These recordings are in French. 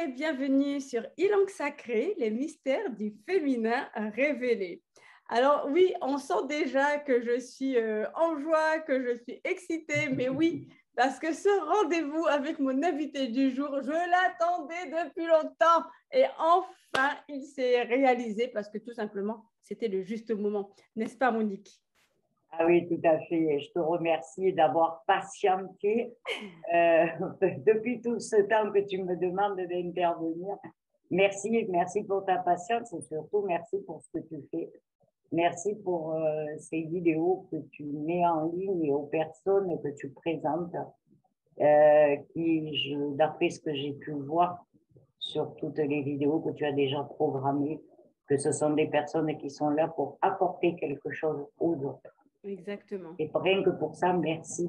et bienvenue sur Ilang Sacré, les mystères du féminin révélés. Alors oui, on sent déjà que je suis en joie, que je suis excitée, mais oui, parce que ce rendez-vous avec mon invité du jour, je l'attendais depuis longtemps et enfin, il s'est réalisé parce que tout simplement, c'était le juste moment. N'est-ce pas, Monique? Ah oui, tout à fait. Je te remercie d'avoir patienté euh, depuis tout ce temps que tu me demandes d'intervenir. Merci, merci pour ta patience et surtout merci pour ce que tu fais. Merci pour ces vidéos que tu mets en ligne et aux personnes que tu présentes, d'après ce que j'ai pu voir sur toutes les vidéos que tu as déjà programmées, que ce sont des personnes qui sont là pour apporter quelque chose aux autres. Exactement. Et rien que pour ça, merci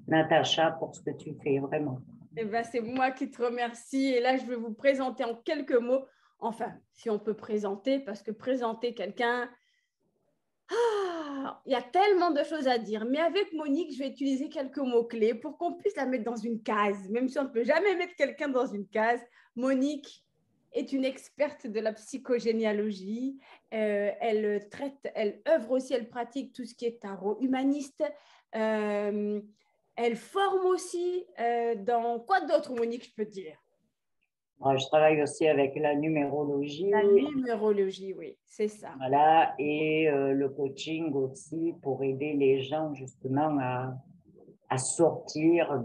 Natacha pour ce que tu fais, vraiment. Eh ben, c'est moi qui te remercie. Et là, je vais vous présenter en quelques mots, enfin, si on peut présenter, parce que présenter quelqu'un, il y a tellement de choses à dire. Mais avec Monique, je vais utiliser quelques mots-clés pour qu'on puisse la mettre dans une case. Même si on ne peut jamais mettre quelqu'un dans une case, Monique est une experte de la psychogénéalogie. Elle œuvre aussi, elle pratique tout ce qui est tarot humaniste. Elle forme aussi dans quoi d'autre, Monique, je peux te dire? Je travaille aussi avec la numérologie. La numérologie, oui, c'est ça. Voilà, et le coaching aussi pour aider les gens justement à sortir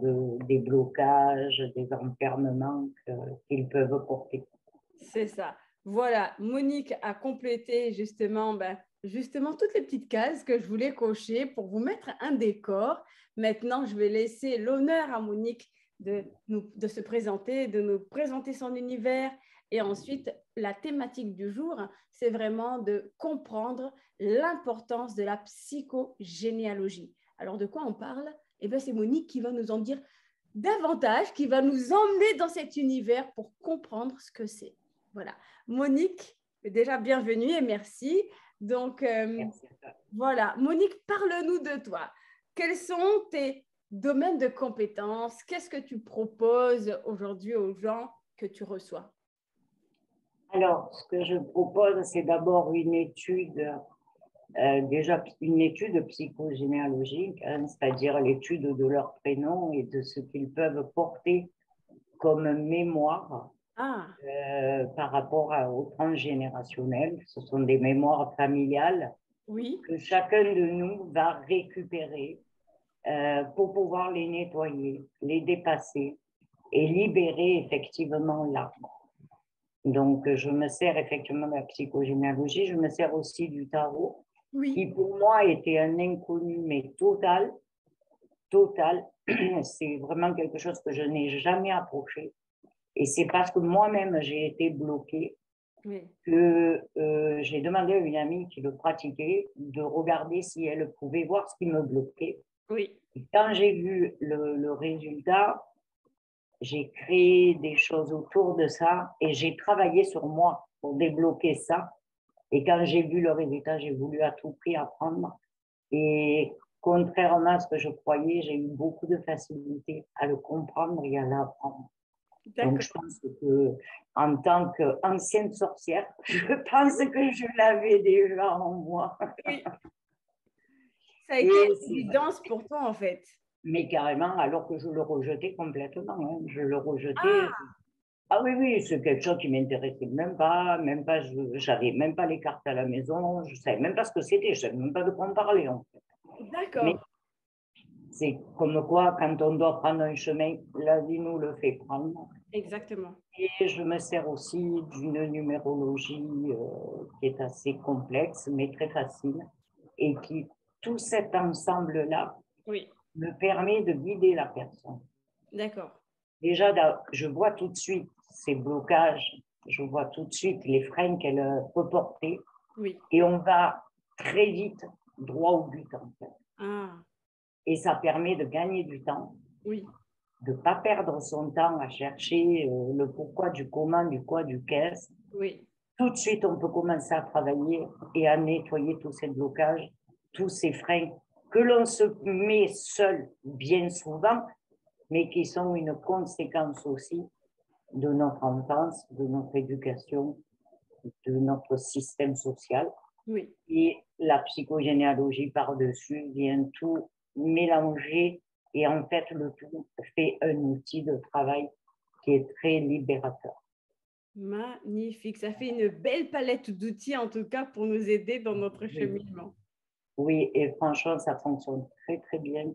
des blocages, des enfermements qu'ils peuvent porter. C'est ça. Voilà, Monique a complété justement toutes les petites cases que je voulais cocher pour vous mettre un décor. Maintenant, je vais laisser l'honneur à Monique de se présenter, de nous présenter son univers. Et ensuite, la thématique du jour, c'est vraiment de comprendre l'importance de la psychogénéalogie. Alors, de quoi on parle? Eh bien, c'est Monique qui va nous en dire davantage, qui va nous emmener dans cet univers pour comprendre ce que c'est. Voilà. Monique, déjà bienvenue et merci. Donc, Merci. voilà. Monique, parle-nous de toi. Quels sont tes domaines de compétences? Qu'est-ce que tu proposes aujourd'hui aux gens que tu reçois? Alors, ce que je propose, c'est d'abord une étude, déjà une étude psychogénéalogique, hein, c'est-à-dire l'étude de leur prénom et de ce qu'ils peuvent porter comme mémoire Ah, par rapport au transgénérationnel. Ce sont des mémoires familiales oui, que chacun de nous va récupérer pour pouvoir les nettoyer, les dépasser et libérer effectivement l'arbre. Donc, je me sers effectivement de la psychogénéalogie, je me sers aussi du tarot, oui, qui pour moi était un inconnu, mais total, total. C'est vraiment quelque chose que je n'ai jamais approché. Et c'est parce que moi-même, j'ai été bloquée oui. que j'ai demandé à une amie qui le pratiquait de regarder si elle pouvait voir ce qui me bloquait. Oui, Et quand j'ai vu le résultat, j'ai créé des choses autour de ça et j'ai travaillé sur moi pour débloquer ça. Et quand j'ai vu le résultat, j'ai voulu à tout prix apprendre. Et contrairement à ce que je croyais, j'ai eu beaucoup de facilité à le comprendre et à l'apprendre. Donc, d'accord. je pense que, en tant qu'ancienne sorcière, je pense que je l'avais déjà en moi. Oui, ça a Et été une évidence pour toi en fait. mais carrément, alors que je le rejetais complètement. Hein. Je le rejetais. Ah, Ah oui, oui, c'est quelque chose qui m'intéressait même pas, j'avais même pas les cartes à la maison, je savais même pas ce que c'était, je savais même pas de quoi on parlait, en fait. Mais d'accord. c'est comme quoi, quand on doit prendre un chemin, la vie nous le fait prendre. Exactement. Et je me sers aussi d'une numérologie qui est assez complexe, mais très facile, et qui, tout cet ensemble-là, Oui, me permet de guider la personne. d'accord. Déjà, je vois tout de suite ces blocages, je vois tout de suite les freins qu'elle peut porter, Oui. et on va très vite droit au but, en fait. Ah, Et ça permet de gagner du temps, oui, de ne pas perdre son temps à chercher le pourquoi du comment, du quoi, du qu'est-ce. oui. Tout de suite, on peut commencer à travailler et à nettoyer tous ces blocages, tous ces freins que l'on se met seul bien souvent, mais qui sont une conséquence aussi de notre enfance, de notre éducation, de notre système social. Oui. Et la psychogénéalogie par-dessus vient tout mélanger et en fait le tout fait un outil de travail qui est très libérateur. Magnifique. Ça fait une belle palette d'outils, en tout cas, pour nous aider dans notre Oui, cheminement. oui, et franchement, ça fonctionne très, très bien.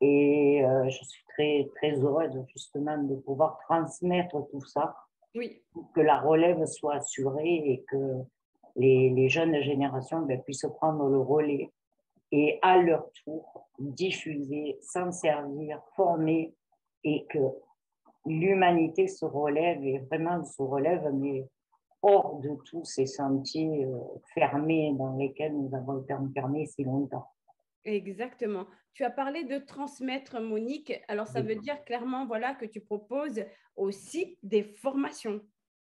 Et je suis très, très heureuse justement de pouvoir transmettre tout ça, Oui, pour que la relève soit assurée et que les jeunes générations puissent prendre le relais et à leur tour diffuser, s'en servir, former et que l'humanité se relève et vraiment se relève, mais hors de tous ces sentiers fermés dans lesquels nous avons été enfermés si longtemps. exactement. Tu as parlé de transmettre, Monique. Alors, ça veut dire clairement, voilà, que tu proposes aussi des formations.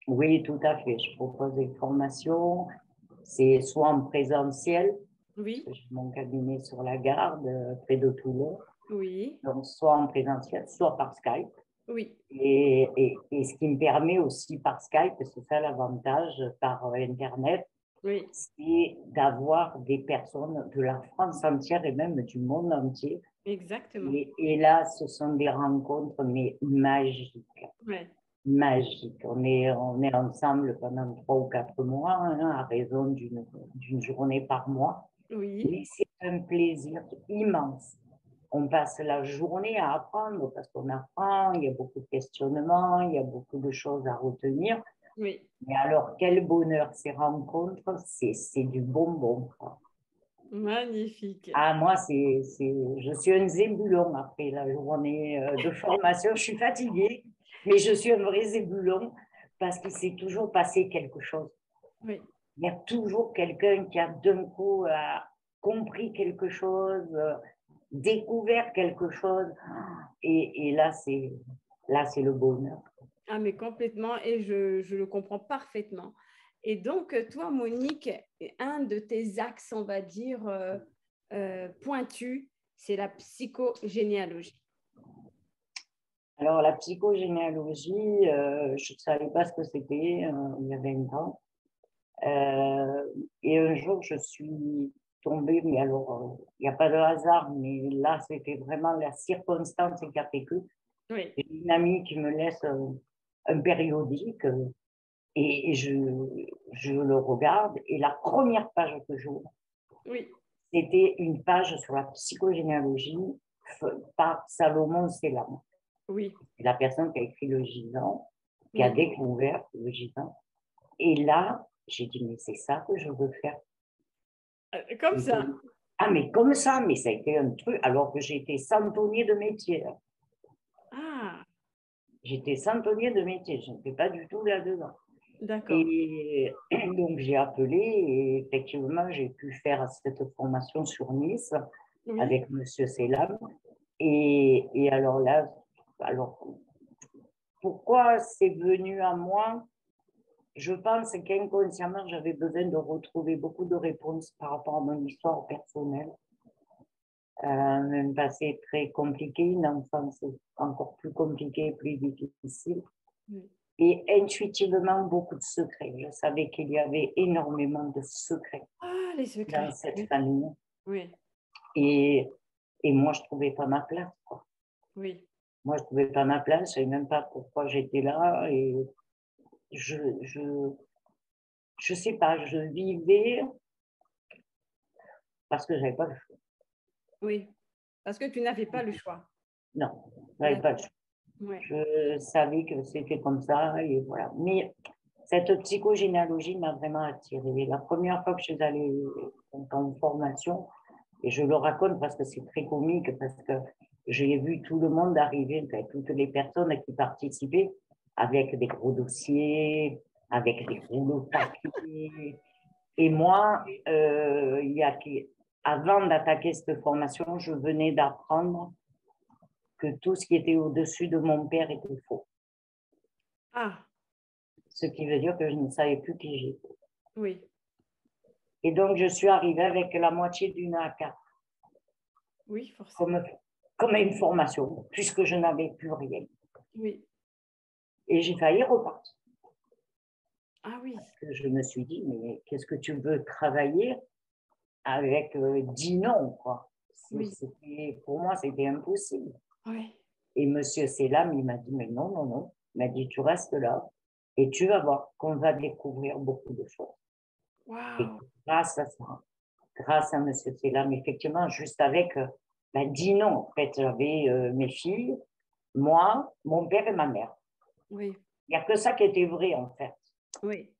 Oui, tout à fait. Je propose des formations. C'est soit en présentiel, parce Oui, que j'ai mon cabinet sur la Garde, près de Toulon. oui, Donc, soit en présentiel, soit par Skype. oui. Et ce qui me permet aussi par Skype, c'est ça l'avantage par Internet, Oui, c'est d'avoir des personnes de la France entière et même du monde entier. exactement. Et là, ce sont des rencontres, mais magiques. Ouais. Magiques. On est ensemble pendant 3 ou 4 mois, hein, à raison d'une journée par mois. Oui, Mais c'est un plaisir immense. On passe la journée à apprendre parce qu'on apprend, il y a beaucoup de questionnements, il y a beaucoup de choses à retenir. oui. Mais alors, quel bonheur ces rencontres, c'est du bonbon, quoi. Magnifique. Ah, moi, je suis un zébulon après la journée de formation. Je suis fatiguée, mais je suis un vrai zébulon parce qu'il s'est toujours passé quelque chose. Oui. Il y a toujours quelqu'un qui a d'un coup compris quelque chose, découvert quelque chose. Et là, c'est le bonheur. Ah, mais complètement, et je le comprends parfaitement. Et donc, toi, Monique, un de tes axes, on va dire, pointus, c'est la psychogénéalogie. Alors, la psychogénéalogie, je ne savais pas ce que c'était il y a 20 ans. Et un jour, je suis tombée, mais alors, il n'y a pas de hasard, mais là, c'était vraiment la circonstance qui a fait que Oui, j'ai une amie qui me laisse un périodique et je le regarde. Et la première page que j'ouvre, oui, c'était une page sur la psychogénéalogie par Salomon Selam. oui, C'est la personne qui a écrit le Gisant, qui a oui. découvert le Gisant. Et là, j'ai dit, mais c'est ça que je veux faire. Comme Et ça. ah, mais comme ça, mais ça a été un truc, alors que j'étais centonnier de métier. Ah, J'étais centonnier de métier, je n'étais pas du tout là-dedans. d'accord. Et donc, j'ai appelé et effectivement, j'ai pu faire cette formation sur Nice Oui, avec Monsieur Selam. Et alors là, alors, pourquoi c'est venu à moi? Je pense qu'inconsciemment, j'avais besoin de retrouver beaucoup de réponses par rapport à mon histoire personnelle. Un passé très compliqué, une enfance encore plus compliquée, plus difficile. oui. Et intuitivement, beaucoup de secrets. Je savais qu'il y avait énormément de secrets Ah, les dans secrets. cette Oui, famille. oui, Et, et moi, je ne trouvais pas ma place, quoi. oui. Moi, je ne trouvais pas ma place, je ne savais même pas pourquoi j'étais là. Et je, je, je sais pas, je vivais parce que je n'avais pas le choix. Oui. Parce que tu n'avais pas le choix. Non, je n'avais pas le D'accord. choix. Ouais. Je savais que c'était comme ça et voilà. Mais cette psychogénéalogie m'a vraiment attirée. La première fois que je suis allée en formation, et je le raconte parce que c'est très comique, parce que j'ai vu tout le monde arriver, enfin, toutes les personnes qui participaient avec des gros dossiers, avec des rouleaux de papier. Et moi, avant d'attaquer cette formation, je venais d'apprendre que tout ce qui était au-dessus de mon père était faux. Ah, Ce qui veut dire que je ne savais plus qui j'étais. oui, Et donc, je suis arrivée avec la moitié d'une A4, oui, forcément. comme, comme une formation, puisque je n'avais plus rien. Oui, Et j'ai failli repartir. Ah oui. Parce que je me suis dit, mais qu'est-ce que tu veux travailler avec 10 noms, quoi. Oui. Pour moi, c'était impossible. Oui. Et monsieur Selam, il m'a dit, mais non, non, non. Il m'a dit, tu restes là et tu vas voir qu'on va découvrir beaucoup de choses. Et Waouh. grâce à ça, grâce à monsieur Selam, effectivement, juste avec 10 noms, en fait, j'avais mes filles, moi, mon père et ma mère. Oui. Il n'y a que ça qui était vrai, en fait. Oui.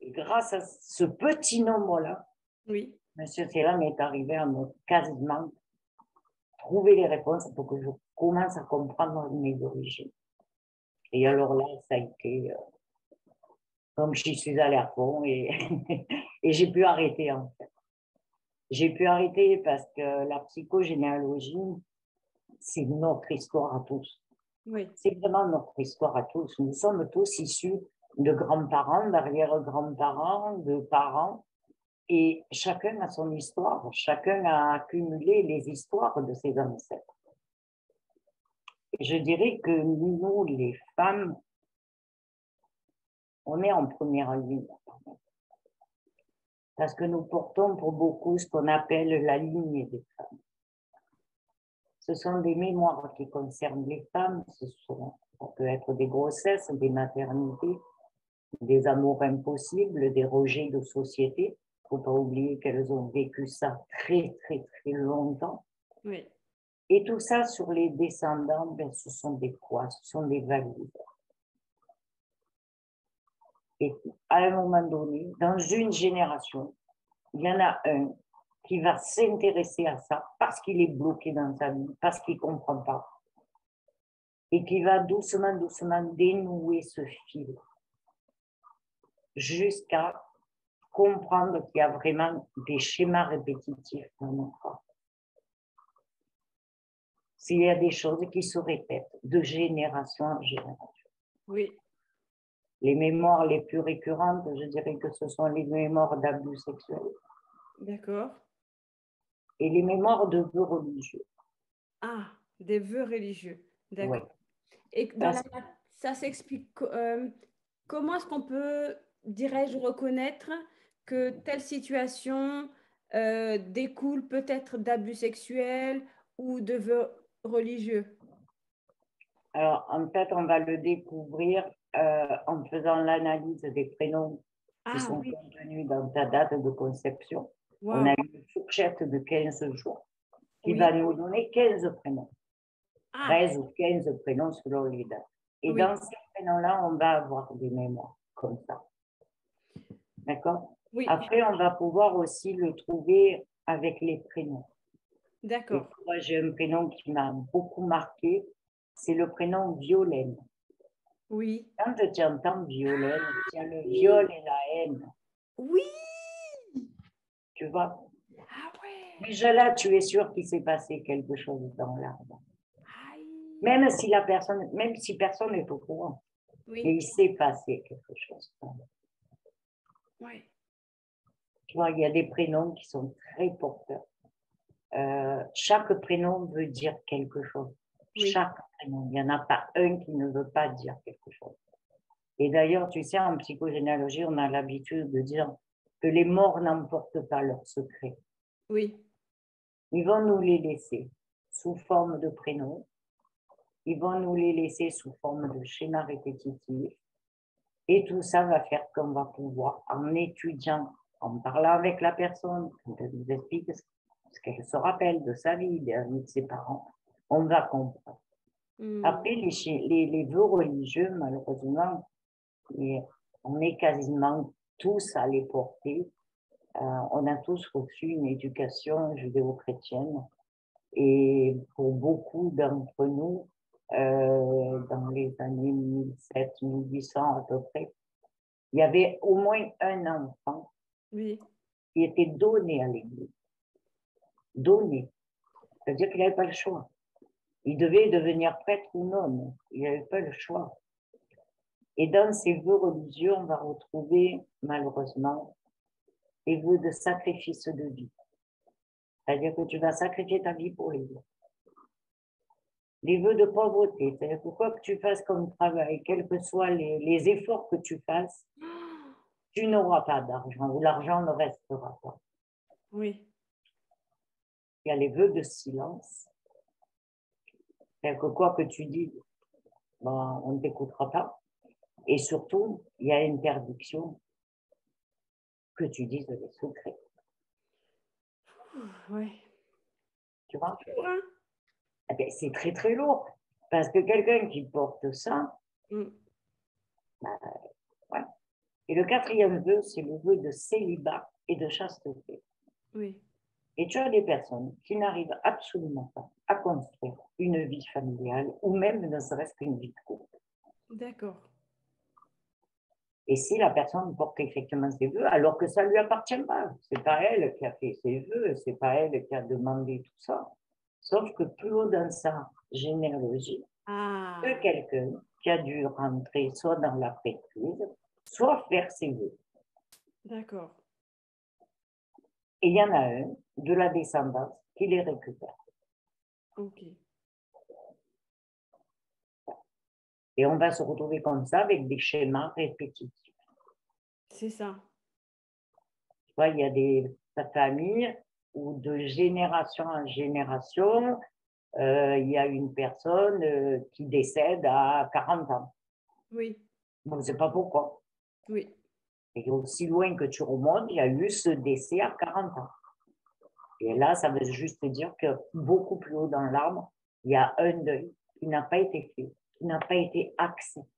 Et grâce à ce petit nombre-là, Oui. monsieur Selam est arrivé à me quasiment trouver les réponses pour que je commence à comprendre mes origines. Et alors là, ça a été comme j'y suis allée à fond et, et j'ai pu arrêter en fait. J'ai pu arrêter parce que la psychogénéalogie, c'est notre histoire à tous. Oui. C'est vraiment notre histoire à tous. Nous sommes tous issus de grands-parents, d'arrière-grands-parents, de parents, et chacun a son histoire. Chacun a accumulé les histoires de ses ancêtres. Et je dirais que nous, les femmes, on est en première ligne. Parce que nous portons pour beaucoup ce qu'on appelle la ligne des femmes. Ce sont des mémoires qui concernent les femmes, ça peut être des grossesses, des maternités, des amours impossibles, des rejets de société. Il ne faut pas oublier qu'elles ont vécu ça très, très, très longtemps. Oui. Et tout ça sur les descendants, ben, ce sont des quoi? Ce sont des valides. Et à un moment donné, dans une génération, il y en a un qui va s'intéresser à ça parce qu'il est bloqué dans sa vie, parce qu'il ne comprend pas. Et qui va doucement, doucement dénouer ce fil jusqu'à comprendre qu'il y a vraiment des schémas répétitifs dans notre corps. S'il y a des choses qui se répètent de génération en génération. Oui. Les mémoires les plus récurrentes, je dirais que ce sont les mémoires d'abus sexuels. D'accord. Et les mémoires de vœux religieux. Ah, des vœux religieux. Oui. D'accord. Et ça s'explique. Comment est-ce qu'on peut, dirais-je, reconnaître que telle situation découle peut-être d'abus sexuels ou de vœux religieux? Alors, en fait, on va le découvrir en faisant l'analyse des prénoms qui Ah sont oui. contenus dans ta date de conception. On a Waouh. une fourchette de 15 jours qui va Oui. nous donner 15 prénoms, Ah 13 ou 15 prénoms selon les dates. Et oui. dans ces prénoms-là, on va avoir des mémoires comme ça. D'accord? Oui. Après, on va pouvoir aussi le trouver avec les prénoms. Et D'accord. moi, j'ai un prénom qui m'a beaucoup marqué, c'est le prénom Violaine. Oui. Quand tu entends Violaine, tu as le viol et la haine, Oui. tu vois. Ah ouais. Déjà là, tu es sûr qu'il s'est passé quelque chose dans l'arbre. Aïe. Même si personne n'est au courant, mais Oui. il s'est passé quelque chose. Ouais. Tu vois, il y a des prénoms qui sont très porteurs. Chaque prénom veut dire quelque chose. Oui. Chaque prénom. Il n'y en a pas un qui ne veut pas dire quelque chose. Et d'ailleurs, tu sais, en psychogénéalogie, on a l'habitude de dire que les morts n'emportent pas leurs secrets. Oui. Ils vont nous les laisser sous forme de prénoms. Ils vont nous les laisser sous forme de schémas répétitifs. Et tout ça va faire qu'on va pouvoir, en étudiant, en parlant avec la personne, quand elle nous explique ce qu'elle se rappelle de sa vie, de la vie de ses parents, on va comprendre. Hmm. Après, les vœux religieux, malheureusement, on est quasiment tous à les porter. On a tous reçu une éducation judéo-chrétienne. Et pour beaucoup d'entre nous, dans les années 1700-1800 à peu près, il y avait au moins un enfant Oui. qui était donné à l'église. Donné. C'est-à-dire qu'il n'avait pas le choix. Il devait devenir prêtre ou non. Il n'avait pas le choix. Et dans ces vœux religieux, on va retrouver, malheureusement, les vœux de sacrifice de vie. C'est-à-dire que tu vas sacrifier ta vie pour les autres. les vœux de pauvreté. C'est-à-dire que quoi que tu fasses comme travail, quels que soient les efforts que tu fasses, tu n'auras pas d'argent ou l'argent ne restera pas. Oui. Il y a les vœux de silence. C'est-à-dire que quoi que tu dis, ben, on ne t'écoutera pas. Et surtout, il y a une interdiction que tu dises les secrets. Oui. Tu vois? Hein? Eh bien, c'est très très lourd. Parce que quelqu'un qui porte ça, Mm. ben, ouais. Et le quatrième vœu, c'est le vœu de célibat et de chasteté. Oui. Et tu as des personnes qui n'arrivent absolument pas à construire une vie familiale ou même ne serait-ce qu'une vie de couple. D'accord. Et si la personne porte effectivement ses vœux, alors que ça ne lui appartient pas, c'est pas elle qui a fait ses vœux, c'est pas elle qui a demandé tout ça. Sauf que plus haut dans sa généalogie, que Ah, quelqu'un qui a dû rentrer soit dans la prêtrise, soit faire ses vœux. d'accord. Et il y en a un de la descendance qui les récupère. Ok. Et on va se retrouver comme ça avec des schémas répétitifs. C'est ça. Tu vois, il y a des familles où de génération en génération, il y a une personne qui décède à 40 ans. Oui. On ne sait pas pourquoi. Oui. Et aussi loin que tu remontes, il y a eu ce décès à 40 ans. Et là, ça veut juste dire que beaucoup plus haut dans l'arbre, il y a un deuil qui n'a pas été fait, qui n'a pas été accepté.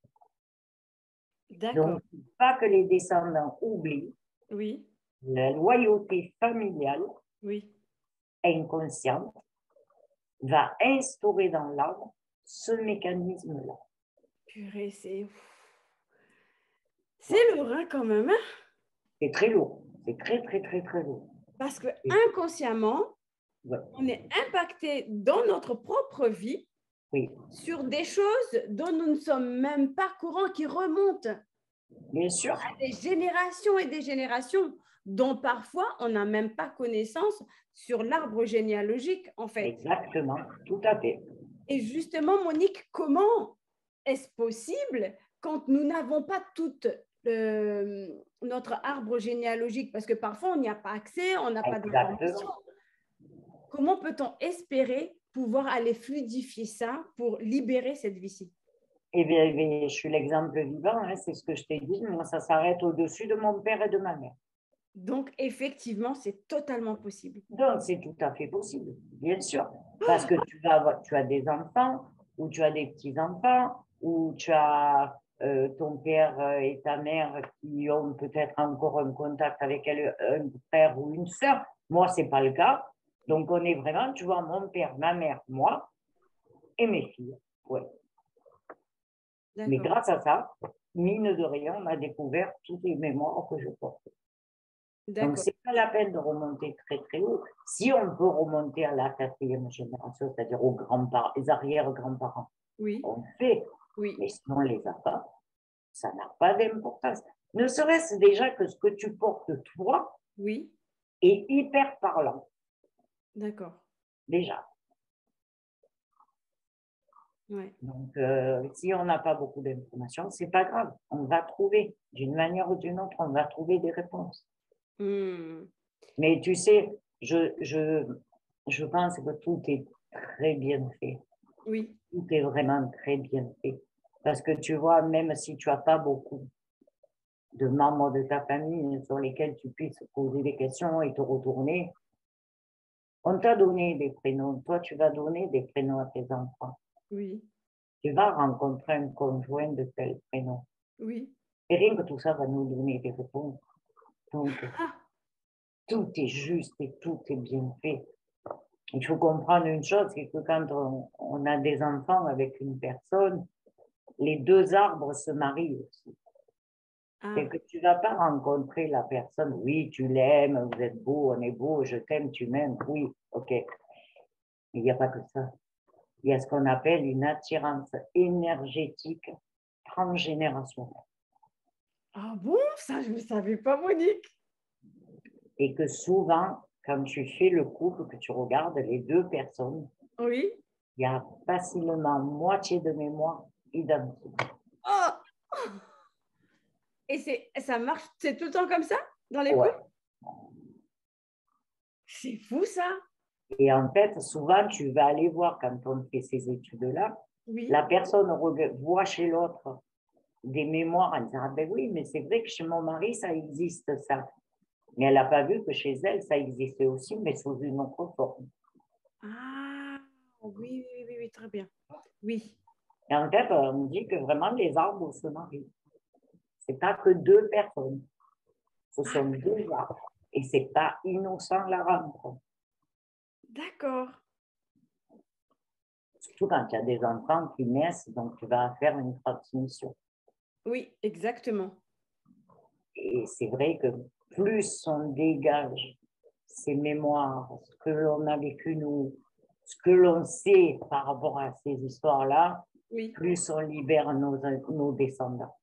D'accord. Donc, pas que les descendants oublient Oui. la loyauté familiale Oui. inconsciente va instaurer dans l'arbre ce mécanisme-là. Purée, c'est le rein quand même, hein? C'est très lourd. C'est très, très, très, très lourd. Parce que Et, inconsciemment, ouais, on est impacté dans notre propre vie oui, sur des choses dont nous ne sommes même pas courants, qui remontent bien sûr. à des générations et des générations, dont parfois on n'a même pas connaissance sur l'arbre généalogique, en fait. Exactement. Tout à fait. Et justement, Monique, comment est-ce possible quand nous n'avons pas toute notre arbre généalogique, parce que parfois on n'y a pas accès, on n'a pas d'informations. Exactement. Comment peut-on espérer pouvoir aller fluidifier ça pour libérer cette vie-ci? Eh bien, je suis l'exemple vivant, hein, c'est ce que je t'ai dit. Moi, ça s'arrête au-dessus de mon père et de ma mère. Donc, effectivement, c'est totalement possible. Donc, c'est tout à fait possible, bien sûr. Parce que tu as des enfants, ou tu as des petits-enfants, ou tu as ton père et ta mère qui ont peut-être encore un contact avec elle, un frère ou une sœur. Moi, ce n'est pas le cas. Donc, on est vraiment, tu vois, mon père, ma mère, moi et mes filles. Ouais. Mais D'accord. grâce à ça, mine de rien, on a découvert toutes les mémoires que je porte. Donc, D'accord. ce n'est pas la peine de remonter très, très haut. Si on peut remonter à la quatrième génération, c'est-à-dire aux grands-parents, les arrière-grands-parents, Oui. on fait. Oui. Mais si on ne les a pas, ça n'a pas d'importance. Ne serait-ce déjà que ce que tu portes toi Oui. est hyper parlant, D'accord. déjà. Ouais. Donc, si on n'a pas beaucoup d'informations, ce n'est pas grave. On va trouver, d'une manière ou d'une autre, on va trouver des réponses. Hmm. Mais tu sais, je pense que tout est très bien fait. Oui. Tout est vraiment très bien fait. Parce que tu vois, même si tu n'as pas beaucoup de membres de ta famille sur lesquels tu puisses poser des questions et te retourner, on t'a donné des prénoms. Toi, tu vas donner des prénoms à tes enfants. Oui. Tu vas rencontrer un conjoint de tel prénom. Oui. Et rien que tout ça va nous donner des réponses. Donc, Ah, tout est juste et tout est bien fait. Il faut comprendre une chose, c'est que quand on a des enfants avec une personne, les deux arbres se marient aussi. C'est ah. que tu ne vas pas rencontrer la personne, oui, tu l'aimes, vous êtes beau, on est beau, je t'aime, tu m'aimes, oui, ok. Mais il n'y a pas que ça. Il y a ce qu'on appelle une attirance énergétique transgénérationnelle. Ah bon, ça, je ne savais pas, Monique. Et que souvent, quand tu fais le couple, que tu regardes les deux personnes, Oui. il y a facilement moitié de mémoire identique. Oh! Et ça marche, c'est tout le temps comme ça dans les Ouais. couples? C'est fou ça. Et en fait, souvent, tu vas aller voir quand on fait ces études-là, Oui. la personne voit chez l'autre des mémoires en disant, ah ben oui, mais c'est vrai que chez mon mari, ça existe ça. Mais elle n'a pas vu que chez elle, ça existait aussi, mais sous une autre forme. Ah, oui, oui, oui, oui, très bien. Oui. Et en fait, on dit que vraiment, les arbres se marient. C'est pas que deux personnes. Ce Ah, sont deux arbres. Et c'est pas innocent la rencontre. d'accord. Surtout quand il y a des enfants qui naissent, donc tu vas faire une transmission. Oui, exactement. Et c'est vrai que plus on dégage ces mémoires, ce que l'on a vécu nous, ce que l'on sait par rapport à ces histoires-là, Oui, plus on libère nos descendants.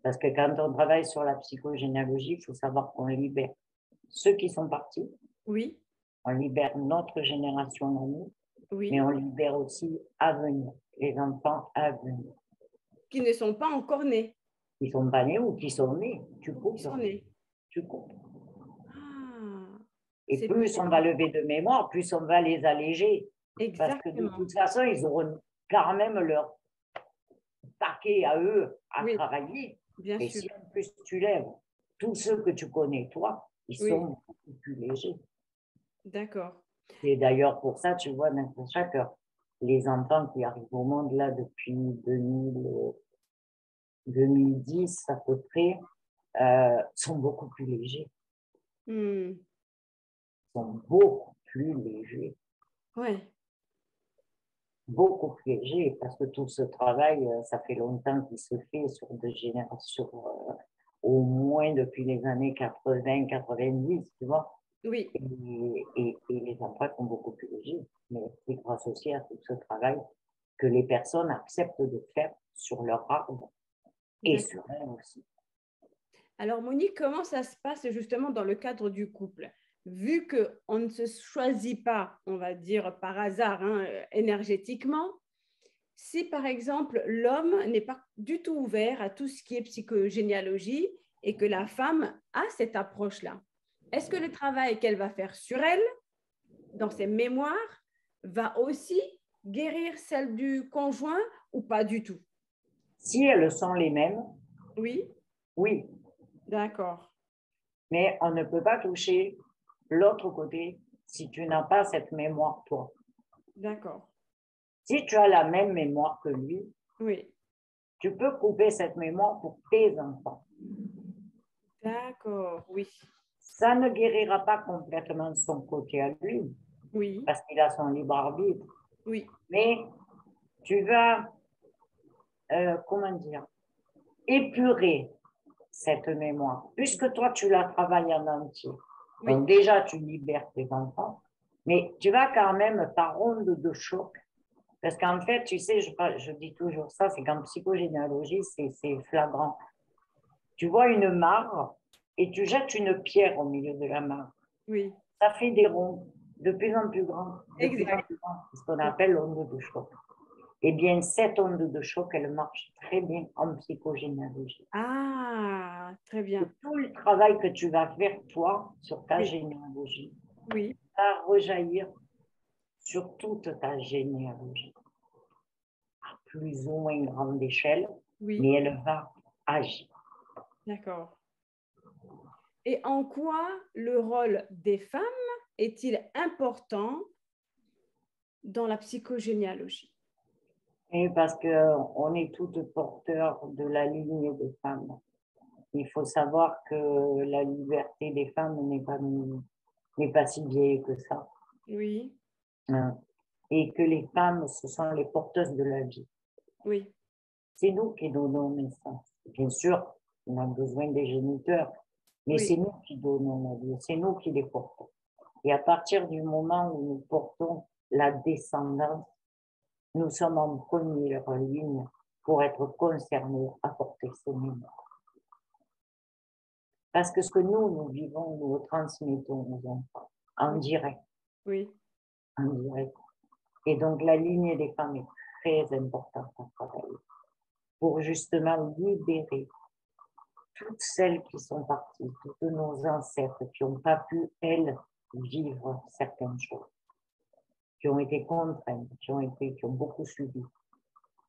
Parce que quand on travaille sur la psychogénéalogie, il faut savoir qu'on libère ceux qui sont partis, oui, on libère notre génération en nous, mais oui. on libère aussi à venir, les enfants à venir. Qui ne sont pas encore nés. Qui sont pas nés ou qui sont nés, tu Ils coupes, sont nés. tu coupes. Ah, Et c'est plus on va lever de mémoire, plus on va les alléger. Parce que de exactement. toute façon, ils auront quand même leur paquet à eux à Oui, travailler. bien Et sûr. si en plus tu lèves tous ceux que tu connais, toi, ils Oui, sont beaucoup plus légers. d'accord. Et d'ailleurs, pour ça, tu vois, Natacha, que les enfants qui arrivent au monde là depuis 2010 à peu près, sont beaucoup plus légers. Hmm. Sont beaucoup plus légers. Ouais, Beaucoup plus léger parce que tout ce travail, ça fait longtemps qu'il se fait sur des générations, au moins depuis les années 80, 90, tu vois. oui, Et les enfants sont beaucoup plus légers. Mais c'est grâce aussi à tout ce travail que les personnes acceptent de faire sur leur arbre et d'accord. sur elles aussi. Alors, Monique, comment ça se passe justement dans le cadre du couple? Vu qu'on ne se choisit pas, on va dire par hasard, hein, énergétiquement, si par exemple l'homme n'est pas du tout ouvert à tout ce qui est psychogénéalogie et que la femme a cette approche-là, est-ce que le travail qu'elle va faire sur elle, dans ses mémoires, va aussi guérir celle du conjoint ou pas du tout? Si elles sont les mêmes, Oui, oui, d'accord, mais on ne peut pas toucher l'autre côté si tu n'as pas cette mémoire, toi. d'accord, Si tu as la même mémoire que lui, oui, tu peux couper cette mémoire pour tes enfants. d'accord, oui, Ça ne guérira pas complètement de son côté à lui, oui, parce qu'il a son libre arbitre. oui, Mais tu vas, comment dire, épurer cette mémoire, puisque toi, tu la travailles en entier. oui, Donc déjà, tu libères tes enfants, mais tu vas quand même par onde de choc. Parce qu'en fait, tu sais, je dis toujours ça, c'est qu'en psychogénéalogie, c'est flagrant. Tu vois une mare et tu jettes une pierre au milieu de la mare. oui, Ça fait des ronds de plus en plus grands, de plus en exact. plus grands. C'est ce qu'on appelle l'onde de choc. Eh bien, cette onde de choc, elle marche très bien en psychogénéalogie. Ah, très Et bien. tout le travail que tu vas faire, toi, sur ta Oui, généalogie, oui, va rejaillir sur toute ta généalogie, à plus ou moins grande échelle, mais oui, elle va agir. d'accord. Et en quoi le rôle des femmes est-il important dans la psychogénéalogie? Et parce qu'on est toutes porteurs de la ligne des femmes. Il faut savoir que la liberté des femmes n'est pas si vieille que ça. Oui, Hein. Et que les femmes, ce sont les porteuses de la vie. oui, C'est nous qui donnons naissance. Bien sûr, on a besoin des géniteurs, mais oui, c'est nous qui donnons la vie, c'est nous qui les portons. Et à partir du moment où nous portons la descendance, nous sommes en première ligne pour être concernés à porter ces mémoires. Parce que ce que nous vivons, nous le transmettons aux enfants, en oui, direct, oui, en direct. Et donc, la lignée des femmes est très importante à travailler pour justement libérer toutes celles qui sont parties, toutes nos ancêtres qui n'ont pas pu, elles, vivre certaines choses, qui ont été contraintes, qui ont beaucoup subi.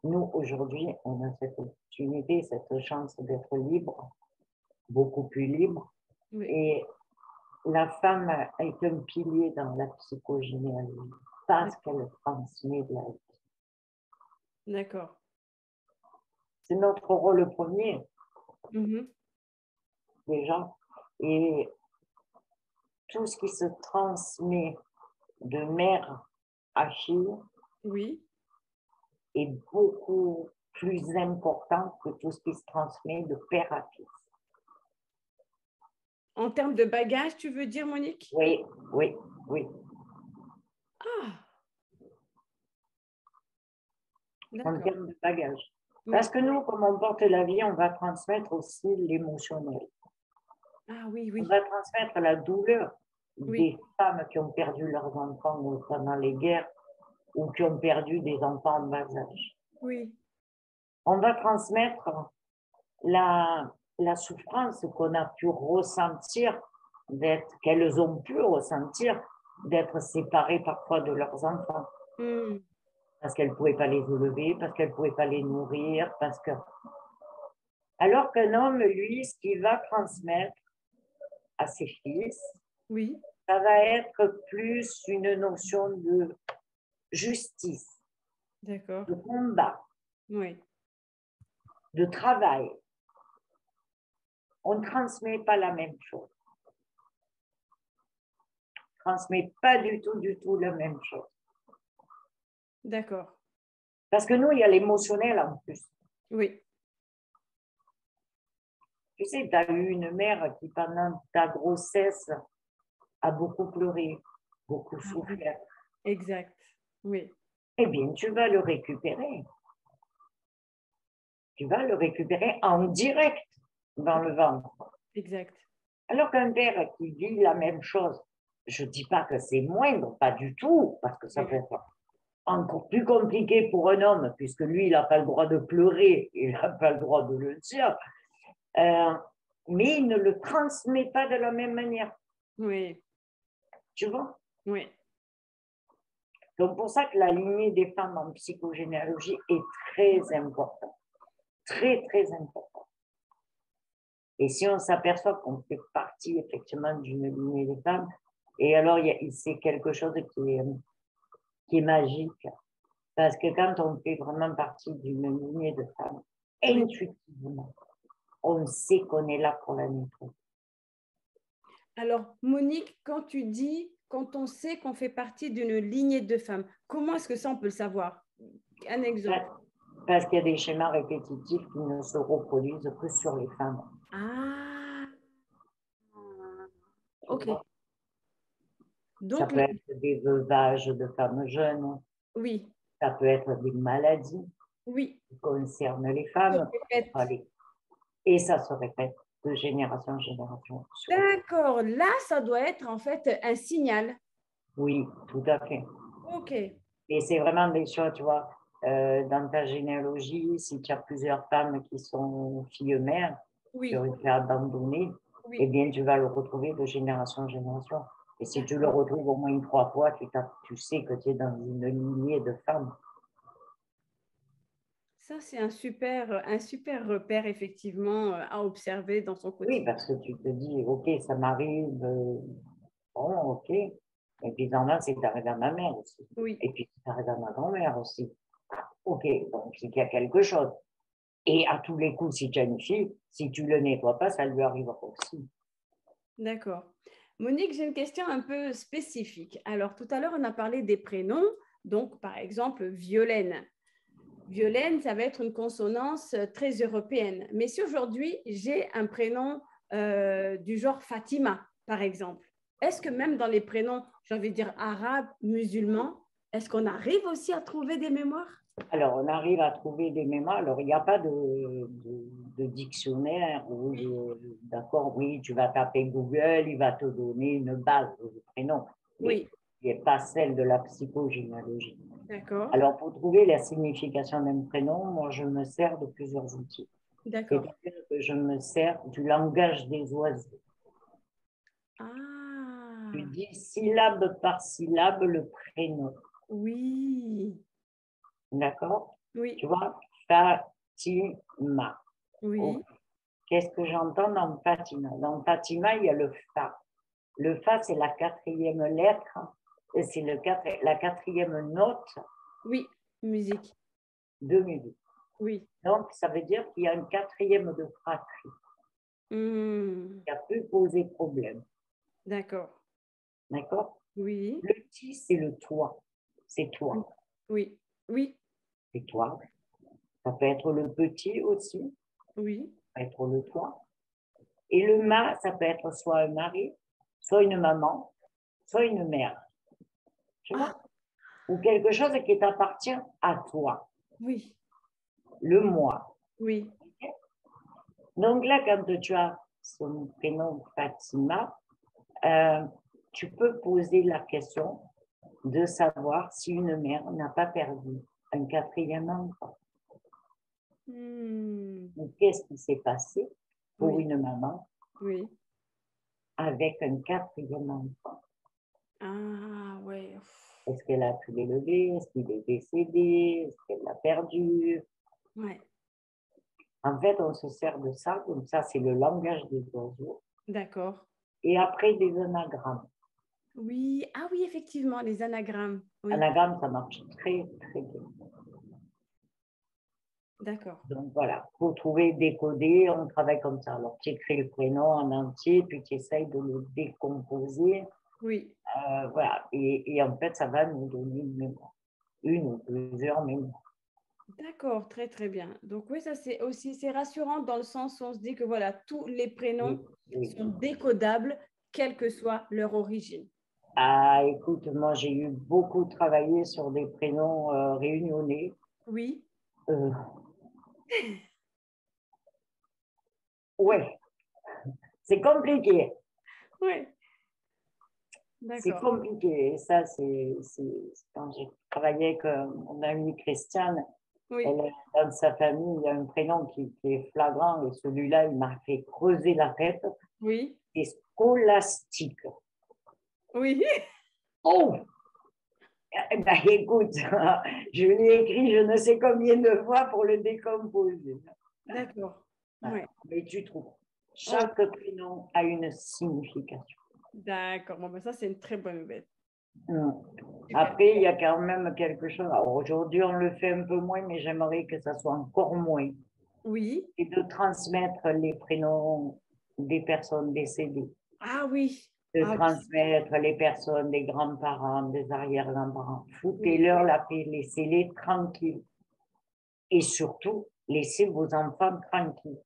Nous, aujourd'hui, on a cette opportunité, cette chance d'être libre, beaucoup plus libre. Oui. Et la femme est un pilier dans la psychogénéalogie parce qu'elle transmet de la vie. D'accord. C'est notre rôle premier, Mhm. déjà. Et tout ce qui se transmet de mère à fille Oui. est beaucoup plus important que tout ce qui se transmet de père à fils. En termes de bagage, tu veux dire, Monique? Oui, oui, oui. Ah, En d'accord. termes de bagage. Oui. Parce que nous, comme on porte la vie, on va transmettre aussi l'émotionnel. Ah oui, On oui. va transmettre la douleur Oui. des femmes qui ont perdu leurs enfants pendant les guerres ou qui ont perdu des enfants en bas âge. Oui. On va transmettre la souffrance qu'on a pu ressentir, qu'elles ont pu ressentir, d'être séparées parfois de leurs enfants. Mm. Parce qu'elles ne pouvaient pas les élever, parce qu'elles ne pouvaient pas les nourrir, parce que... Alors qu'un homme, lui, ce qu'il va transmettre à ses fils, Oui. ça va être plus une notion de justice, D'accord. de combat, Oui. de travail. On ne transmet pas la même chose. On ne transmet pas du tout la même chose. D'accord. Parce que nous, il y a l'émotionnel en plus. Oui. Tu sais, tu as eu une mère qui, pendant ta grossesse, a beaucoup pleuré, beaucoup Ah oui. souffert. Exact. Oui. Eh bien, tu vas le récupérer. Tu vas le récupérer en direct dans le ventre. Exact. Alors qu'un père qui vit la même chose, je ne dis pas que c'est moindre, pas du tout, parce que ça peut être encore plus compliqué pour un homme, puisque lui, il n'a pas le droit de pleurer, il n'a pas le droit de le dire, mais il ne le transmet pas de la même manière. Oui. Tu vois? Oui. Donc, pour ça que la lignée des femmes en psychogénéalogie est très importante. Très, très importante. Et si on s'aperçoit qu'on fait partie effectivement d'une lignée des femmes, et alors c'est quelque chose qui est magique. Parce que quand on fait vraiment partie d'une lignée de femmes, Oui. intuitivement, on sait qu'on est là pour la nettoyer. Alors, Monique, quand on sait qu'on fait partie d'une lignée de femmes, comment est-ce que ça, on peut le savoir? Un exemple. Parce qu'il y a des schémas répétitifs qui ne se reproduisent que sur les femmes. Ah, ok. Ça Donc, peut être des veuvages de femmes jeunes, oui, ça peut être des maladies oui, qui concernent les je femmes, répète. et ça se répète de génération en génération. D'accord, là, ça doit être en fait un signal. Oui, tout à fait. Ok, Et c'est vraiment des choses, tu vois, dans ta généalogie, si tu as plusieurs femmes qui sont filles-mères, qui oui, ont été abandonnées, oui. eh bien, tu vas le retrouver de génération en génération. Et si tu le retrouves au moins 3 fois, tu sais que tu es dans une lignée de femmes. Ça, c'est un super repère, effectivement, à observer dans son Oui, quotidien. parce que tu te dis, OK, ça m'arrive, bon, OK. Et puis, normalement, c'est arrivé à ma mère aussi. Oui, Et puis, c'est arrivé à ma grand-mère aussi. OK, donc c'est qu'il y a quelque chose. Et à tous les coups, si tu as une fille, si tu ne le nettoies pas, ça lui arrivera aussi. d'accord. Monique, j'ai une question un peu spécifique. Alors, tout à l'heure, on a parlé des prénoms. Donc, par exemple, Violaine. Violaine, ça va être une consonance très européenne. Mais si aujourd'hui, j'ai un prénom du genre Fatima, par exemple, est-ce que même dans les prénoms, j'ai envie de dire arabes, musulmans, est-ce qu'on arrive aussi à trouver des mémoires? Alors, on arrive à trouver des mémoires. Alors, il n'y a pas de dictionnaire où, d'accord, oui, tu vas taper Google, il va te donner une base de prénom, mais Oui, qui n'est pas celle de la psychogénéalogie. D'accord. Alors, pour trouver la signification d'un prénom, moi, je me sers de plusieurs outils. D'accord. C'est-à-dire que je me sers du langage des oiseaux. Je Ah, dis syllabe par syllabe le prénom. oui. D'accord? Oui. Tu vois, Fatima. Oui. Oh, qu'est-ce que j'entends dans Fatima? Dans Fatima, il y a le Fa. Le Fa, c'est la quatrième lettre et c'est la quatrième note Oui. Musique. de musique. Oui. Donc, ça veut dire qu'il y a une quatrième de fratrie Hmm. qui a pu poser problème. D'accord. D'accord? Oui. Le Ti, c'est le toi. C'est Oui. toi. Oui. Oui. C'est toi. Ça peut être le petit aussi. Oui. Ça peut être le toi. Et le ma, ça peut être soit un mari, soit une maman, soit une mère. Tu Ah, vois? Ou quelque chose qui t'appartient à toi. oui. Le moi. Oui. Donc là, quand tu as son prénom Fatima, euh, tu peux poser la question de savoir si une mère n'a pas perdu un quatrième enfant. Hmm. Ou qu'est-ce qui s'est passé pour Oui. une maman Oui. avec un quatrième enfant? Ah, ouais. Est-ce qu'elle a pu l'élever? Est-ce qu'il est décédé? Est-ce qu'elle l'a perdu? Ouais. En fait, on se sert de ça, comme ça, c'est le langage des oiseaux. D'accord. Et après, des anagrammes. Oui. Ah oui, effectivement, les anagrammes. Oui. Anagramme, ça marche très, très bien. D'accord. Donc voilà, pour trouver, décoder, on travaille comme ça. Alors, tu écris le prénom en entier, puis tu essayes de le décomposer. Oui. Voilà, et en fait, ça va nous donner une mémoire. Une ou plusieurs mémoires. D'accord, très très bien. Donc oui, ça c'est aussi, c'est rassurant dans le sens où on se dit que voilà, tous les prénoms Oui, oui. sont décodables, quelle que soit leur origine. Ah, écoute, moi, j'ai eu beaucoup travaillé sur des prénoms réunionnais. Oui, Euh, ouais, c'est compliqué. oui, C'est d'accord. compliqué. Et ça, quand j'ai travaillé avec mon amie Christiane, Oui, elle, dans sa famille, il y a un prénom qui est flagrant et celui-là, il m'a fait creuser la tête. oui, C'est scolastique. oui, Oh! Eh ben, écoute, je l'ai écrit je ne sais combien de fois pour le décomposer. d'accord. Oui. Mais tu trouves, Oh, chaque prénom a une signification. d'accord. Bon, ben ça, c'est une très bonne nouvelle. Hmm. Super. Après, il y a quand même quelque chose. Alors, aujourd'hui, on le fait un peu moins, mais j'aimerais que ça soit encore moins. Oui. Et de transmettre les prénoms des personnes décédées, Ah oui. de Ah oui. transmettre les personnes des grands-parents, des arrière-grands-parents. Oui. Foutez-leur la paix, laissez-les tranquilles. Et surtout, laissez vos enfants tranquilles.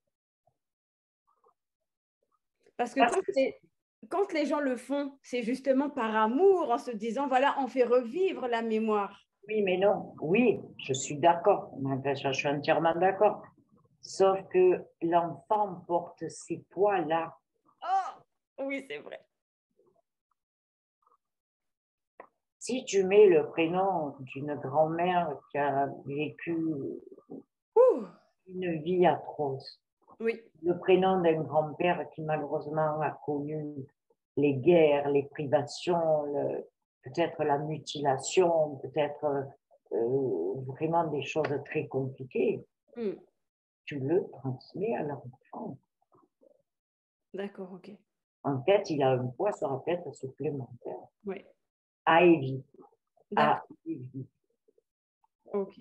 Parce que Parce que quand les gens le font, c'est justement par amour, en se disant, voilà, on fait revivre la mémoire. oui, mais non, oui, je suis d'accord. Je suis entièrement d'accord. Sauf que l'enfant porte ces poids-là. Oh, oui, c'est vrai. Si tu mets le prénom d'une grand-mère qui a vécu Ouh, une vie atroce, oui, le prénom d'un grand-père qui malheureusement a connu les guerres, les privations, peut-être la mutilation, peut-être vraiment des choses très compliquées, hmm, tu le transmets à l'enfant. d'accord, ok. En fait, il a un poids sur la tête supplémentaire Oui, à éviter. À d'accord, éviter. ok.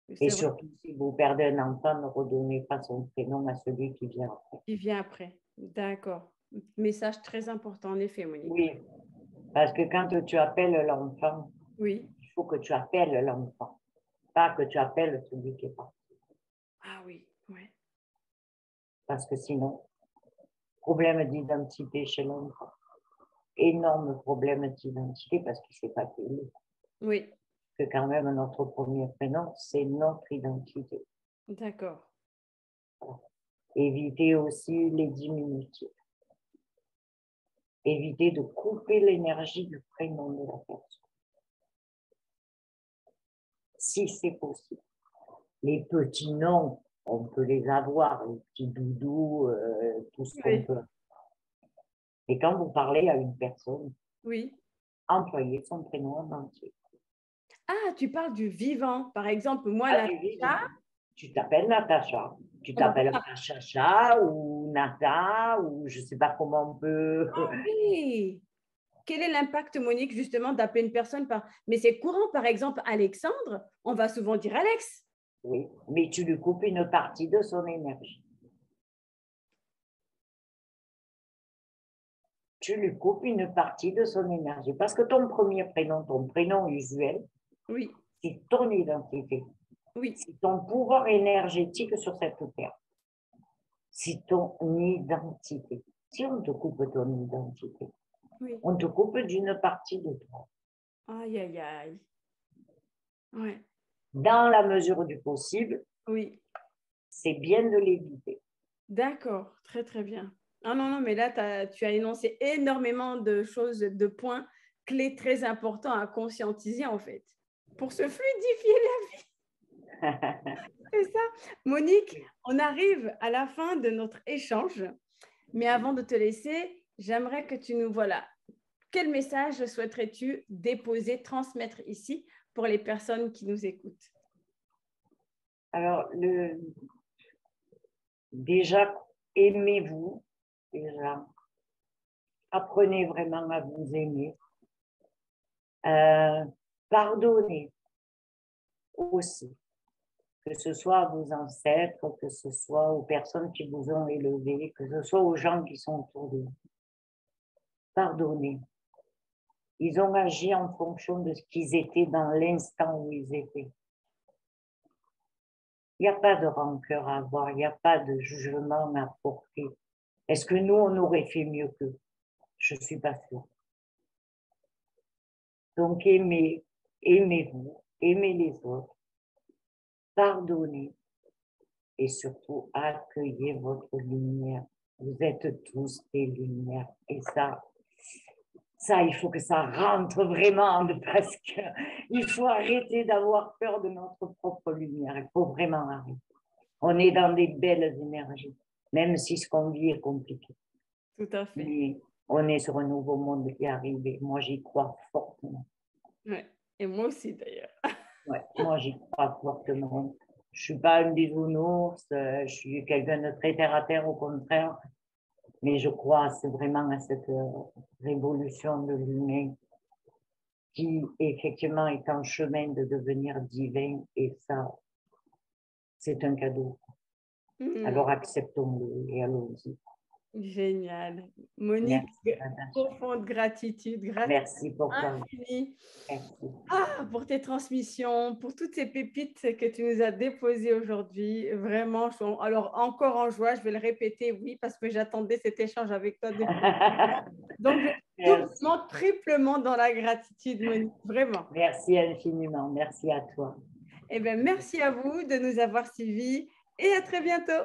Et C'est vrai surtout, si vous perdez un enfant, ne redonnez pas son prénom à celui qui vient après. qu'il vient après. D'accord. Message très important, en effet, Monique. Oui, parce que quand tu appelles l'enfant, Oui. il faut que tu appelles l'enfant, pas que tu appelles celui qui est parti. Ah oui, ouais. Parce que sinon, problème d'identité chez l'enfant. Énorme problème d'identité parce qu'il ne s'est pas payé. Oui, Que quand même, notre premier prénom, c'est notre identité. d'accord. Voilà. Éviter aussi les diminutifs. Éviter de couper l'énergie du prénom de la personne. si c'est possible. Les petits noms, on peut les avoir, les petits doudous, tout ce qu'on peut. Et quand vous parlez à une personne, Oui. employez son prénom en entier. Ah, tu parles du vivant. Par exemple, moi, Ah, du vivant. Natacha, Tu t'appelles Natacha. Tu on va t'appelles pas. pas Chacha ou Nata ou je ne sais pas comment on peut. Oui. Quel est l'impact, Monique, justement, d'appeler une personne par... Mais c'est courant, par exemple, Alexandre, on va souvent dire Alex. Oui, mais tu lui coupes une partie de son énergie. Tu lui coupes une partie de son énergie. Parce que ton prénom usuel, Oui, c'est ton identité. oui, C'est ton pouvoir énergétique sur cette terre. C'est ton identité. Si on te coupe ton identité, oui. on te coupe d'une partie de toi. Aïe, aïe, aïe. Ouais, Dans la mesure du possible, oui. c'est bien de l'éviter. D'accord, très, très bien. Ah non, non, mais là, tu as énoncé énormément de choses, de points clés très importants à conscientiser, en fait, pour se fluidifier la vie. C'est ça. Monique, on arrive à la fin de notre échange, mais avant de te laisser, j'aimerais que tu nous... Voilà, quel message souhaiterais-tu déposer, transmettre ici pour les personnes qui nous écoutent? Alors, déjà, aimez-vous, déjà. Apprenez vraiment à vous aimer. Pardonnez aussi, que ce soit à vos ancêtres, que ce soit aux personnes qui vous ont élevé, que ce soit aux gens qui sont autour de vous. Pardonnez. Ils ont agi en fonction de ce qu'ils étaient dans l'instant où ils étaient. Il n'y a pas de rancœur à avoir, il n'y a pas de jugement à porter. Est-ce que nous, on aurait fait mieux qu'eux? Je ne suis pas sûre. Donc, aimez-vous, aimez les autres, pardonnez et surtout accueillez votre lumière. Vous êtes tous des lumières et ça, il faut que ça rentre vraiment parce qu'il faut arrêter d'avoir peur de notre propre lumière. Il faut vraiment arrêter. On est dans des belles énergies, même si ce qu'on vit est compliqué. Tout à fait. Mais on est sur un nouveau monde qui arrive et moi, j'y crois fortement. Ouais. Et moi aussi, d'ailleurs. Ouais, moi, j'y crois fortement. Je suis pas une bisounours, je suis quelqu'un de très terre à terre, au contraire. Mais je crois c'est vraiment à cette révolution de l'humain qui, effectivement, est en chemin de devenir divin. Et ça, c'est un cadeau. Alors, acceptons-le et allons-y. Génial. Monique, Merci, Natacha. profonde gratitude, gratitude Merci pour toi. infinie. Merci. Ah, pour tes transmissions, pour toutes ces pépites que tu nous as déposées aujourd'hui. Vraiment, je suis alors encore en joie. Je vais le répéter, oui, parce que j'attendais cet échange avec toi depuis. Donc, je suis Merci. doublement, triplement dans la gratitude, Monique. Vraiment. Merci infiniment. Merci à toi. Eh bien, merci à vous de nous avoir suivis et à très bientôt.